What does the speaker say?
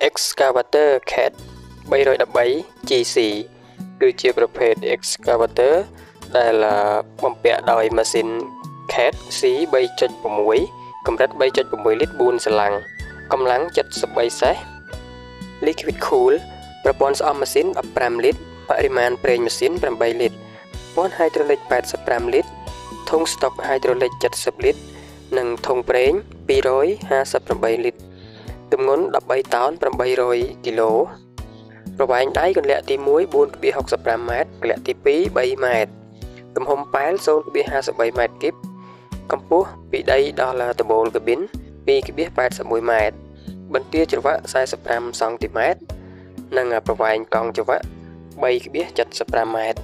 Excavator CAT 313 GC គឺជាប្រភេទ Excavator ដែលបំពាក់ដោយម៉ាស៊ីន CAT C 3.6 កម្រិត 3.6 លីត្រ 4 សឡាំង កម្លាំង 73 សេស Liquid Cool ប្រព័ន្ធស្អំម៉ាស៊ីន 15 លីត្របរិមាណប្រេងម៉ាស៊ីន 8 លីត្រ ប្រព័ន្ធ Hydraulic 85 លីត្រ ធុងស្តុក Hydraulic 70 លីត្រ និងធុងប្រេង 258 លីត្រ ទម្ងន់ 13 តោន 800 គីឡូ ប្រវែងដៃកន្លាក់ទី1 4.65 ម៉ែត្រ កន្លាក់ទី2 3 ម៉ែត្រ ទំហំប៉ែល 0.53 ម៉ែត្រគីប កម្ពស់ពីដីដល់ដំបូលកាប៊ីន 2.81 ម៉ែត្រ បន្ទាច្រវាក់ 45 សង់ទីម៉ែត្រ និងប្រវែងកង់ច្រវាក់ 3.75 ម៉ែត្រ